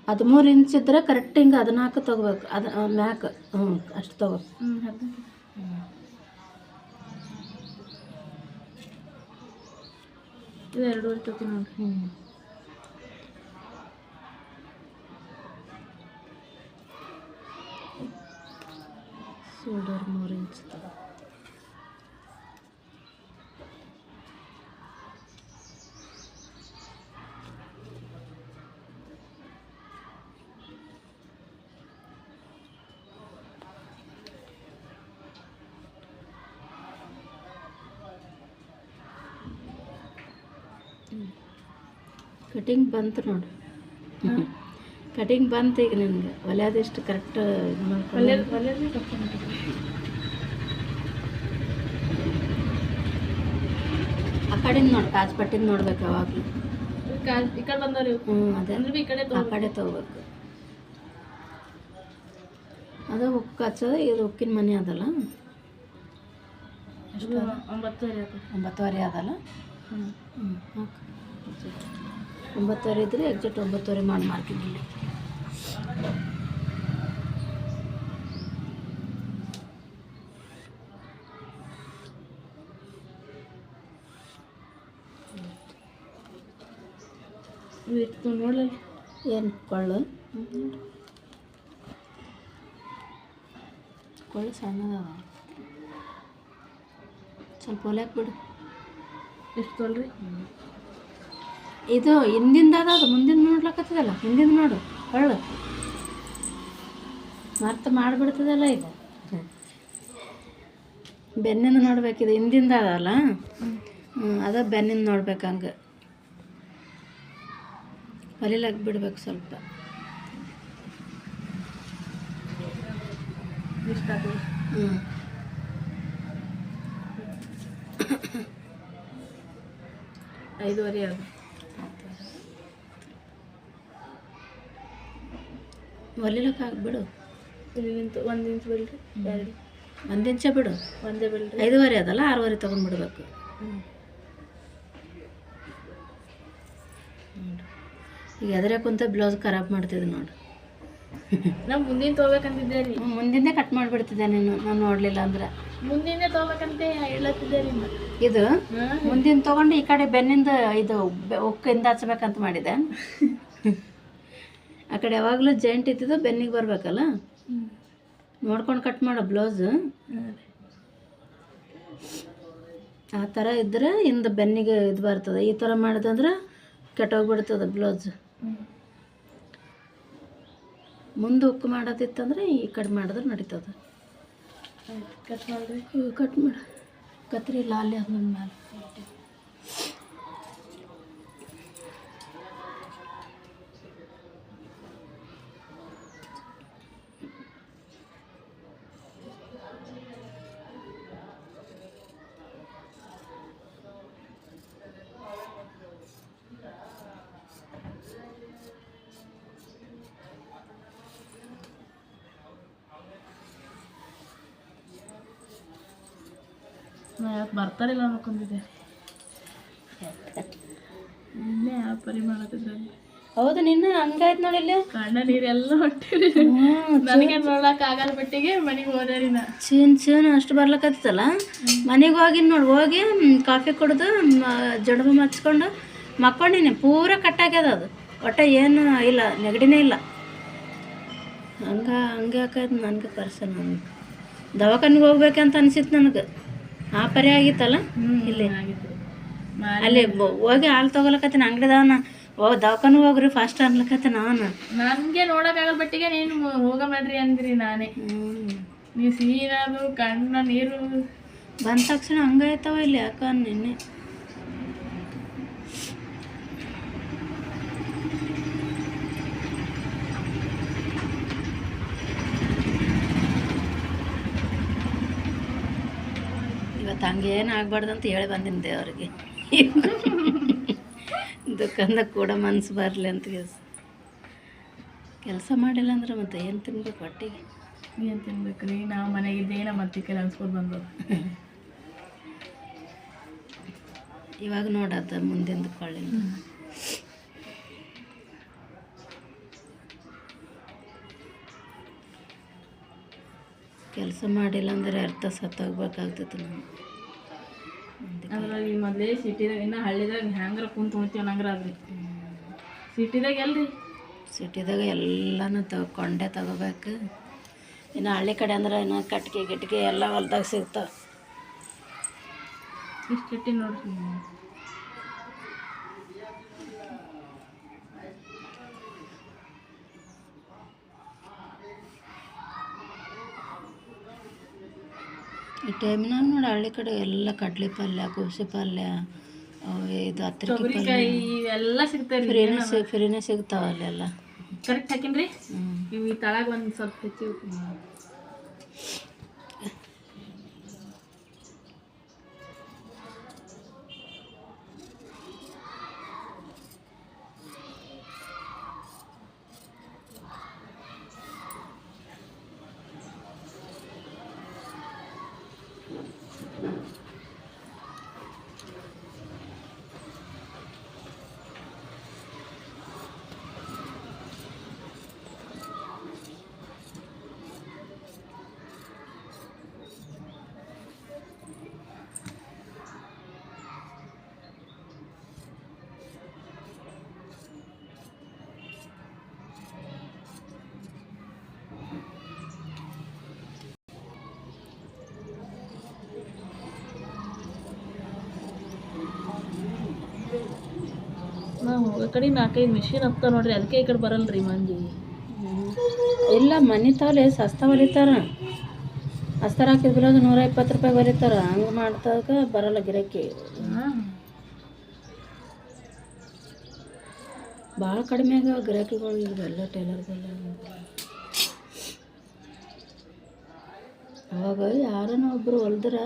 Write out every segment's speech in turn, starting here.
13 inch ಇದ್ರೆ correct ಹಿಂಗೆ 14 ತೊಗೋಬೇಕು. ಅದು ಮ್ಯಾಕ್ ಅಷ್ಟು ತೊಗೋ. ಇದು 2.5 ತೊಗೊತೀನಿ ನೋಡ್ರಿ. ಶೋಲ್ಡರ್ 3 ಇಂಚ್ ತಗೋ. ಕಟಿಂಗ್ ಬಂತು ನೋಡು. ಕಟಿಂಗ್ ಬಂತು ಈಗ ನಿನಗೆ. ಹೊಲಿಯೋದಿಷ್ಟು ಕರೆಕ್ಟ್ ಆ ಕಡೆಯಿಂದ ನೋಡಿ, ಕಾಜು ಪಟ್ಟಿಂದ ನೋಡ್ಬೇಕು ಯಾವಾಗಲೂ. ಈ ಕಡೆ ಬಂದವ್ರಿ. ಅದೇ ಈ ಕಡೆ ಆ ಕಡೆ ತೊಗೋಬೇಕು. ಅದು ಉಕ್ಕು ಹಚ್ಚೋದು. ಇದು ಉಕ್ಕಿನ ಮನೆ ಅದಲ್ಲ, 9:30 ಅದಲ್ಲ. 9:30 ಇದ್ರೆ ಎಕ್ಸಾಕ್ಟ್ 9:30 ಮಾಡಿ ಮಾರ್ಕಿಂಗ್. ನೋಡಲ್ಲ ಏನು ಕೊಳ್ಳು ಸಣ್ಣದವ, ಸ್ವಲ್ಪ ಹೊಲಿಯಾಕೆ ಬಿಡು. ಎಷ್ಟು ತೊಳ್ರಿ? ಇದು ಹಿಂದಿಂದ ಅದು ಮುಂದಿನ ನೋಡ್ಲಕ್ಕತ್ತದಲ್ಲ, ಹಿಂದಿಂದ ನೋಡು ಕೊಳ್ಳು ಮರ್ತು ಮಾಡಿಬಿಡ್ತದಲ್ಲ. ಇದು ಬೆನ್ನಿಂದ ನೋಡ್ಬೇಕಿದು, ಹಿಂದಿಂದ ಅದಲ್ಲ. ಅದ ಬೆನ್ನಿಂದ ನೋಡ್ಬೇಕು. ಹಂಗೆ ಹೊಲಿಲಾಗ ಬಿಡ್ಬೇಕು ಸ್ವಲ್ಪ. ಇಷ್ಟ 5:30 ಅದು. ಹೊಲಿಲಕ್ಕೆ ಹಾಕ್ಬಿಡು. ಇಲ್ಲಿ ನಿಂತು 1 ಇಂಚ್ ಬಿಡ್ರಿ. 1 ಇಂಚ ಬಿಡು. ಒಂದೇ ಬಿಡ್ರಿ. 5:30 ಅದಲ್ಲ, 6:30 ತೊಗೊಂಡ್ಬಿಡ್ಬೇಕು. ಈಗ ಎದುರೇ ಕುಂತ ಬ್ಲೌಸ್ ಖರಾಬ್ ಮಾಡ್ತಿದ್ದೆ ನೋಡು. ನಾವು ಮುಂದಿನ ತೊಗೋಬೇಕಂತಿದ್ದೆ ರೀ. ಮುಂದಿಂದೇ ಕಟ್ ಮಾಡಿಬಿಡ್ತಿದ್ದೆ ನೀನು, ನಾನು ನೋಡಲಿಲ್ಲ ಅಂದ್ರೆ. ಮುಂದಿನ ತೊಗೋಬೇಕಂತ ಹೇಳತ್ತಿದ್ದೆ ರೀ. ಇದು ಮುಂದಿನ ತೊಗೊಂಡು ಈ ಕಡೆ ಬೆನ್ನಿಂದ ಇದು ಉಕ್ಕಿಂದ ಹಚ್ಬೇಕಂತ ಮಾಡಿದೆ. ಆ ಕಡೆ ಯಾವಾಗಲೂ ಜಾಯಿಂಟ್ ಇದ್ದಿದ್ದು ಬೆನ್ನಿಗೆ ಬರಬೇಕಲ್ಲ, ನೋಡ್ಕೊಂಡು ಕಟ್ ಮಾಡೋ ಬ್ಲೌಸ್. ಆ ಥರ ಇದ್ದರೆ ಹಿಂದೆ ಬೆನ್ನಿಗೆ ಇದು ಬರ್ತದೆ. ಈ ಥರ ಮಾಡಿದಂದ್ರೆ ಕೆಟ್ಟೋಗ್ಬಿಡ್ತದೆ ಬ್ಲೌಸ್. ಮುಂದೆ ಉಕ್ಕು ಮಾಡೋದಿತ್ತಂದ್ರೆ ಈ ಕಡೆ ಮಾಡಿದ್ರೆ ನಡೀತದೆ. ಕಟ್ ಮಾಡಿರಿ. ಕಟ್ ಮಾಡು. ಕತ್ರಿ ಇಲ್ಲ ಅಲ್ಲಿ ಅದು ನನ್ನ ಮೇಲೆ. ನಾ ಯಾಕೆ ಬರ್ತಾರಿಲ್ಲ ಅನ್ಕೊಂಡಿದ್ದೆ. ನಿನ್ನೆ ಯಾವ ಪರಿ ಮಾಡತ್ತಿದ್ರಲ್ಲಿ. ಹೌದು, ನಿನ್ನ ಹಂಗಾಯ್ತು ನೋಡಿ. ಇಲ್ಲಿ ಕಣ್ಣ ನೀರೆಲ್ಲ ಹೊಟ್ಟಿರಿ. ನನಗೆ ನೋಡಕ್ಕೆ ಆಗಲ್ಲ ಬಿಟ್ಟಿಗೆ ಮನೆಗೆ ಹೋದೆ ರೀ. ನಾ ಚೀನ್ ಅಷ್ಟು ಬರ್ಲಕ್ಕತ್ತಲ್ಲ. ಮನೆಗೆ ಹೋಗಿ ನೋಡಿ, ಹೋಗಿ ಕಾಫಿ ಕುಡಿದು ಜಡಬು ಮಚ್ಕೊಂಡು ಮಕ್ಕೊಂಡಿನಿ. ಪೂರ ಕಟ್ಟಾಗ್ಯದ ಅದು. ಒಟ್ಟು ಏನು ಇಲ್ಲ, ನೆಗಡಿನೇ ಇಲ್ಲ. ಹಂಗೆ ಹಾಕದ್ ನನಗೆ ಪರ್ಸನ್. ನನಗೆ ದವಾಖಾನಿಗೆ ಹೋಗ್ಬೇಕಂತ ಅನ್ಸಿತ್ತು ನನಗೆ. ಆ ಪರಿ ಆಗಿತ್ತಲ್ಲ ಇಲ್ಲಿ. ಅಲ್ಲಿ ಹೋಗಿ ಹಾಲು ತೊಗೊಳಕತ್ತೀನಿ ಅಂಗಡಿದವನ. ದವಾಖಾನಿಗೆ ಹೋಗ್ರಿ ಫಾಸ್ಟ್ ಅನ್ಲಕತ್ತೆ. ನನಗೆ ನೋಡೋಕ್ಕಾಗಲ್ಲ ಬಟ್ಟಿಗೆ ನೀನು ಹೋಗ ಮಾಡ್ರಿ ಅಂದ್ರಿ. ನಾನೇ ನೀವು ಸೀನದು ಕಣ್ಣ ನೀರು ಬಂದ ತಕ್ಷಣ ಹಂಗಾಯ್ತವ ಇಲ್ಲಿ. ಯಾಕ ನಿನ್ನೆ ಇವತ್ತು ಹಂಗೇನು ಆಗ್ಬಾರ್ದು ಅಂತ ಹೇಳಿ ಬಂದಿನಿ ದೇವ್ರಿಗೆ. ದುಃಖಂದ ಕೂಡ ಮನ್ಸು ಬರಲಿ ಅಂತ ಕೆಲಸ ಮಾಡಿಲ್ಲ ಅಂದ್ರೆ ಮತ್ತೆ ಏನು ತಿನ್ಬೇಕು ಹೊಟ್ಟಿಗೆ? ಏನು ತಿನ್ಬೇಕು ರೀ? ನಾವು ಮನೆಗಿದ್ದೇ ನಮ್ಮ ಅತ್ತಿ ಕೈಲಿ ಅನ್ಸ್ಕೊಂಡು ಬಂದವು. ಇವಾಗ ನೋಡತ್ತ ಮುಂದಿಂದ ಕೊಳ್ಳಿ. ಕೆಲಸ ಮಾಡಿಲ್ಲ ಅಂದ್ರೆ ಅರ್ಥ ಸತ್ತೋಗ್ಬೇಕಾಗ್ತೈತಿ ನಾನು. ಅದ್ರಾಗ ಮೊದಲೇ ಸಿಟಿದಾಗ ಇನ್ನು ಹಳ್ಳಿದಾಗ ಹ್ಯಾಂಗಾರ ಕುಂತು ಹೋಗ್ತೀವಿ ಅನ್ನಂಗ್ರ ಅದ್ರಿ. ಸಿಟಿದಾಗ ಎಲ್ರಿ ಸಿಟಿದಾಗ ಎಲ್ಲನೂ ಕೊಂಡೆ ತಗೋಬೇಕು. ಇನ್ನು ಹಳ್ಳಿ ಕಡೆ ಅಂದ್ರೆ ಇನ್ನು ಕಟ್ಗೆ ಗಿಟ್ಗೆ ಎಲ್ಲ ಹೊಲ್ದಾಗ ಸಿಗ್ತಾವೆ. ಇಷ್ಟು ಇಟ್ಟಿ ನೋಡ್ರಿ. ಈ ಟೈಮ್ನಾಗ ನೋಡಿ ಹಳ್ಳಿ ಕಡೆ ಎಲ್ಲ ಕಡ್ಲೆ ಪಲ್ಯ, ಕೋಸೆ ಪಲ್ಯ, ಇದು ಹತ್ತಿರಕಾಯಿ ಪಲ್ಯ ತೊಗರಿಕಾಯಿ ಇವೆಲ್ಲ ಸಿಗ್ತಾವೆ. ಫ್ರೀನೇ ಸಿಗ್ತಾವ ಅಲ್ಲೆಲ್ಲ. ಕರೆಕ್ಟ್ ಹಾಕಿನ್ರಿ. ಇವು ಈ ತಳಗ ಒಂದು ಸ್ವಲ್ಪ ಹೆಚ್ಚು. ನಾವು ಹೋಗೋ ಕಡೆ 4-5 ಮಿಷಿನ್ ಹತ್ತ ನೋಡ್ರಿ. ಅದಕ್ಕೆ ಈ ಕಡೆ ಬರಲ್ರಿ ಮಂದಿ. ಇಲ್ಲ ಮನೆ ತಾವಲೆ ಸಸ್ತ ಹೊಲಿತಾರ. ಅಸ್ತರ ಹಾಕಿದ್ಬಿಲ್ಲ 120 ರೂಪಾಯಿ ಹೊಲಿತಾರ. ಹಂಗೆ ಮಾಡ್ದಾಗ ಬರಲ್ಲ ಗಿರಾಕಿ. ಭಾಳ ಕಡಿಮೆ ಆಗ್ಯಾವ ಗಿರಾಕಿಗಳು ಇವೆಲ್ಲ ಟೈಲರ್ಗೆಲ್ಲ. ಅವಾಗ ಯಾರನ್ನ ಒಬ್ಬರು ಹೊಲ್ದ್ರೆ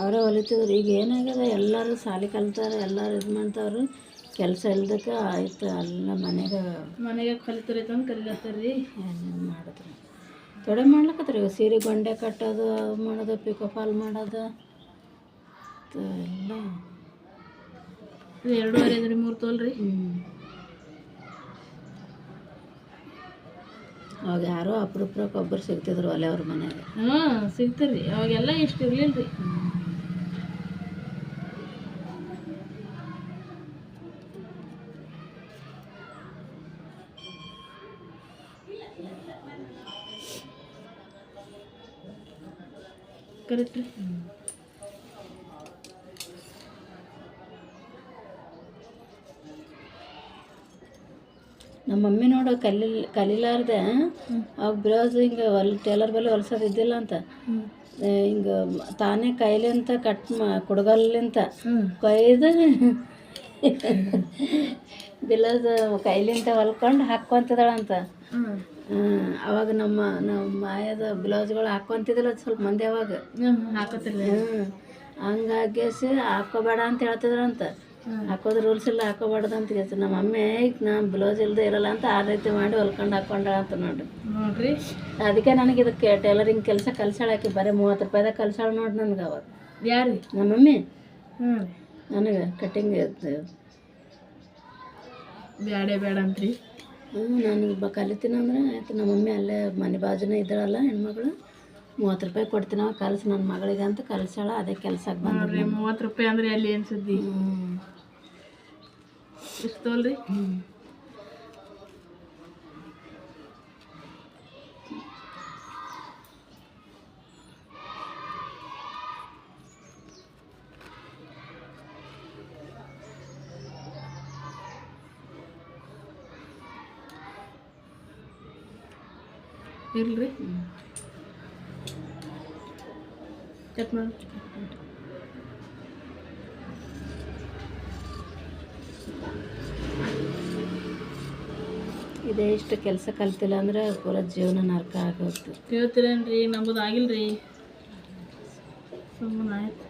ಅವರೇ ಹೊಲಿತಿದ್ರು. ಈಗ ಏನಾಗ್ಯದ ಎಲ್ಲರೂ ಸಾಲಿ ಕಲ್ತಾರೆ, ಎಲ್ಲರೂ ಇದು ಮಾಡ್ತಾವ್ರು. ಕೆಲಸ ಇಲ್ದಕ್ಕೆ ಆಯ್ತು ಎಲ್ಲ ಮನೆಗೆ ಕಲಿತಾರೈತಂದು ಕಲಿಲತ್ತಾರ್ರಿ. ಏನೇನು ಮಾಡಿದ್ರು ತೊಡೆ ಮಾಡ್ಲಕತ್ರಿ. ಸೀರೆ ಗೊಂಡೆ ಕಟ್ಟೋದು ಮಾಡೋದು, ಪಿಕೋ ಫಾಲ್ ಮಾಡೋದು ಎಲ್ಲ 2.5 3 ತೋಲ್ರಿ. ಅವಾಗ ಯಾರೋ ಅಪರೂಪಕ್ಕೆ ಒಬ್ಬರು ಸಿಗ್ತಿದ್ರು ಒಲೆ ಅವ್ರ ಮನೆಯಾಗ. ಸಿಗ್ತಾರ್ರಿ. ಅವಾಗೆಲ್ಲ ಇಷ್ಟು ಇರ್ಲಿಲ್ರಿ. ಕರೆಕ್ಟ್ ರೀ. ನಮ್ಮ ಮಮ್ಮಿ ನೋಡು ಕಲಿಲಾರ್ದೆ ಅವಾಗ ಬ್ಲೌಸ್ ಹಿಂಗೆ ಟೇಲರ್ ಬಲ್ಲಿ ಹೊಲ್ಸೋದು ಇದ್ದಿಲ್ಲ ಅಂತ ಹಿಂಗೆ ತಾನೇ ಕೈಲಿಂತ ಕುಡ್ಗಲ್ಲಿಂತ ಕೊಯ್ದು ಬ್ಲೌಸ್ ಕೈಲಿಂತ ಹೊಲ್ಕೊಂಡು ಹಾಕ್ಕೊಂತಿದ್ದಾಳಂತ. ಅವಾಗ ನಮ್ಮ ಮಾಯದ ಬ್ಲೌಸ್ಗಳು ಹಾಕ್ಕೊಂತಿದ್ದಿಲ್ಲ ಸ್ವಲ್ಪ ಮಂದಿ ಅವಾಗ ಹಾಕೋತಿರ್ಲಿ. ಹಂಗಾಗಿ ಹಾಕೋಬೇಡ ಅಂತ ಹೇಳ್ತಿದ್ರಂತ. ಹಾಕೋದು ರೂಲ್ಸ್ ಇಲ್ಲ, ಹಾಕೋಬಾರ್ದು ಅಂತ ಹೇಳ್ತೀನಿ. ನಮ್ಮ ಮಮ್ಮಿ ನಾನು ಬ್ಲೌಸ್ ಇಲ್ಲದೆ ಇರಲ್ಲ ಅಂತ ಆ ರೀತಿ ಮಾಡಿ ಹೊಲ್ಕೊಂಡು ಹಾಕ್ಕೊಂಡಾಳ ಅಂತ ನೋಡ್ರಿ. ಅದಕ್ಕೆ ನನಗೆ ಇದಕ್ಕೆ ಟೈಲರಿಂಗ್ ಕೆಲಸ ಕಲ್ಸಾಳಾಕಿ ಬರೀ 30 ರೂಪಾಯಿದಾಗ ಕಲ್ಸಾಳ ನೋಡಿ ನನಗೆ. ಅವಾಗ ಯಾರು ನಮ್ಮ ಮಮ್ಮಿ ನನಗೆ ಕಟ್ಟಿಂಗ್ ಬೇಡ ಅಂತ್ರಿ. ನನಗೆ ಕಲಿತೀನಿ ಅಂದ್ರೆ ಆಯ್ತು. ನಮ್ಮ ಮಮ್ಮಿ ಅಲ್ಲೇ ಮನೆ ಬಾಜುನೇ ಇದ್ದಾಳಲ್ಲ ಹೆಣ್ಮಗಳು, 30 ರೂಪಾಯಿ ಕೊಡ್ತೀನಿ ಅವ ಕಲ್ಸಿ ನನ್ನ ಮಗಳಿಗೆ ಅಂತ ಕಲ್ಸಾಳ. ಅದೇ ಕೆಲ್ಸಕ್ಕೆ ಬಂದ್ರಿ. 30 ರೂಪಾಯಿ ಅಂದ್ರೆ ಅಲ್ಲಿ ಏನು ಸುದ್ದಿ. ಇಷ್ಟು ತೋಲ್ರಿ. ಇಲ್ರಿ ಚೆಕ್ ಮಾಡಿ. ಇದೇ ಇಷ್ಟು ಕೆಲಸ ಕಲ್ತಿಲ್ಲ ಅಂದ್ರೆ ಪೂರ ಜೀವನ ನರಕ ಆಗೋಗ್ತದೆ. ಕೇಳ್ತೀರೇನ್ರಿ? ನಮ್ಮದು ಆಗಿಲ್ರಿ. ಸುಮ್ಮನೆ ಆಯ್ತು.